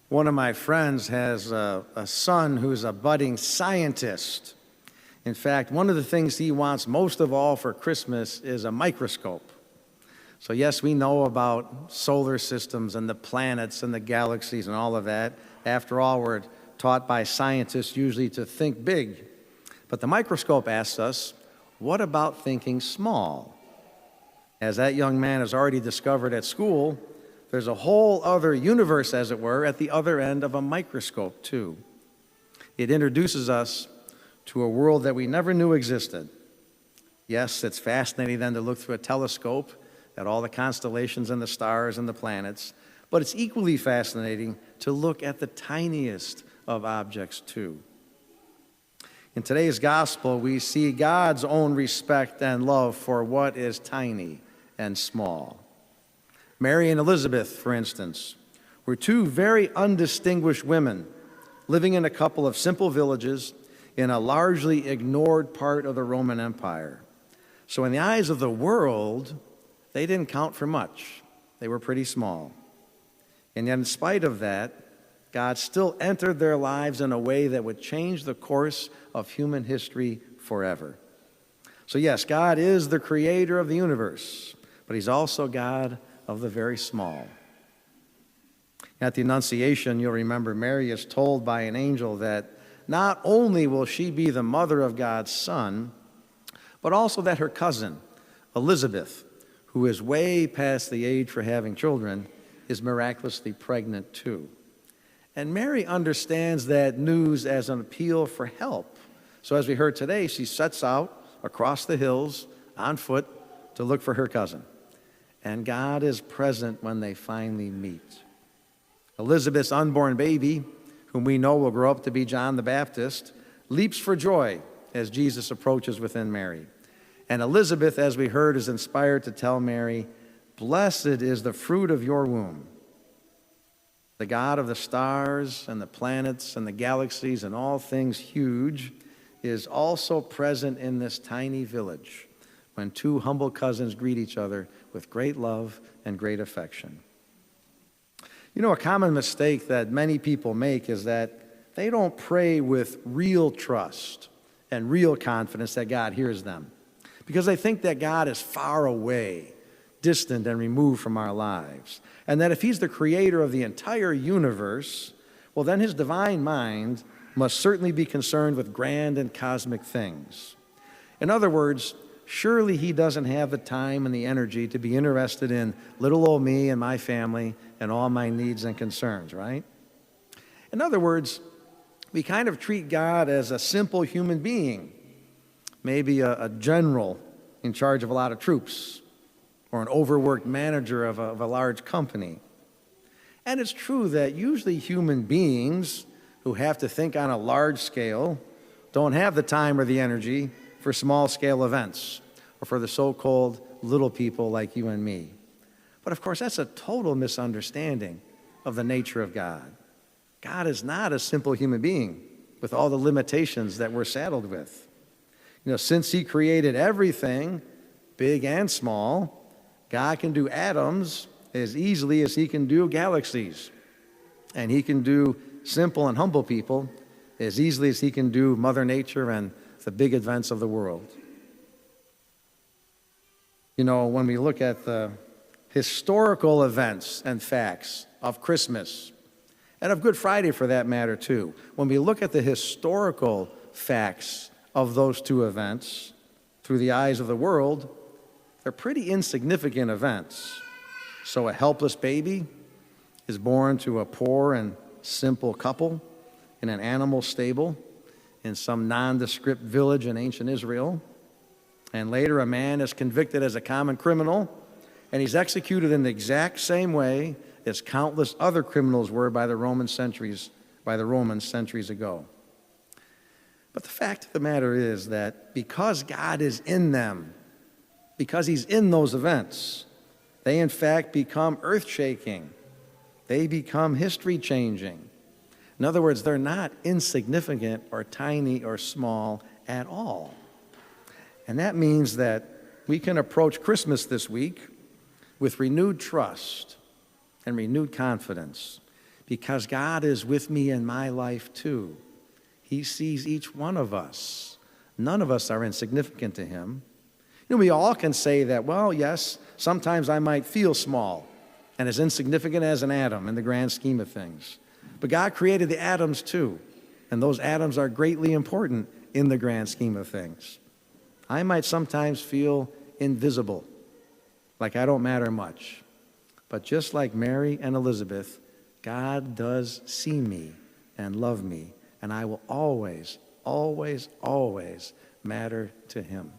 One of my friends has a son who's a budding scientist. In fact, one of the things he wants most of all for Christmas is a microscope. So yes, we know about solar systems and the planets and the galaxies and all of that. After all, we're taught by scientists usually to think big. But the microscope asks us, what about thinking small? As that young man has already discovered at school, there's a whole other universe, as it were, at the other end of a microscope, too. It introduces us to a world that we never knew existed. Yes, it's fascinating then to look through a telescope at all the constellations and the stars and the planets, but it's equally fascinating to look at the tiniest of objects, too. In today's gospel, we see God's own respect and love for what is tiny and small. Mary and Elizabeth, for instance, were two very undistinguished women living in a couple of simple villages in a largely ignored part of the Roman Empire. So in the eyes of the world, they didn't count for much. They were pretty small. And yet in spite of that, God still entered their lives in a way that would change the course of human history forever. So yes, God is the creator of the universe, but he's also God of the very small. At the Annunciation, you'll remember Mary is told by an angel that not only will she be the mother of God's Son, but also that her cousin, Elizabeth, who is way past the age for having children, is miraculously pregnant too. And Mary understands that news as an appeal for help. So as we heard today, she sets out across the hills on foot to look for her cousin. And God is present when they finally meet. Elizabeth's unborn baby, whom we know will grow up to be John the Baptist, leaps for joy as Jesus approaches within Mary. And Elizabeth, as we heard, is inspired to tell Mary, "Blessed is the fruit of your womb." The God of the stars and the planets and the galaxies and all things huge is also present in this tiny village when two humble cousins greet each other with great love and great affection. You know, a common mistake that many people make is that they don't pray with real trust and real confidence that God hears them, because they think that God is far away, distant and removed from our lives, and that if he's the creator of the entire universe, well, then his divine mind must certainly be concerned with grand and cosmic things. In other words, surely he doesn't have the time and the energy to be interested in little old me and my family and all my needs and concerns, right? In other words, we kind of treat God as a simple human being, maybe a general in charge of a lot of troops, or an overworked manager of a large company. And it's true that usually human beings who have to think on a large scale don't have the time or the energy for small-scale events or for the so-called little people like you and me. But of course, that's a total misunderstanding of the nature of God. God is not a simple human being with all the limitations that we're saddled with. You know, since he created everything, big and small, God can do atoms as easily as he can do galaxies. And he can do simple and humble people as easily as he can do Mother Nature and the big events of the world. You know, when we look at the historical events and facts of Christmas, and of Good Friday for that matter too, when we look at the historical facts of those two events through the eyes of the world, they're pretty insignificant events. So a helpless baby is born to a poor and simple couple in an animal stable in some nondescript village in ancient Israel. And later a man is convicted as a common criminal, and he's executed in the exact same way as countless other criminals were by the Romans centuries ago. But the fact of the matter is that because God is in them, because he's in those events, they in fact become earth-shaking. They become history-changing. In other words, they're not insignificant or tiny or small at all. And that means that we can approach Christmas this week with renewed trust and renewed confidence, because God is with me in my life too. He sees each one of us. None of us are insignificant to him. We all can say that, well, yes, sometimes I might feel small and as insignificant as an atom in the grand scheme of things. But God created the atoms too, and those atoms are greatly important in the grand scheme of things. I might sometimes feel invisible, like I don't matter much. But just like Mary and Elizabeth, God does see me and love me, and I will always, always, always matter to him.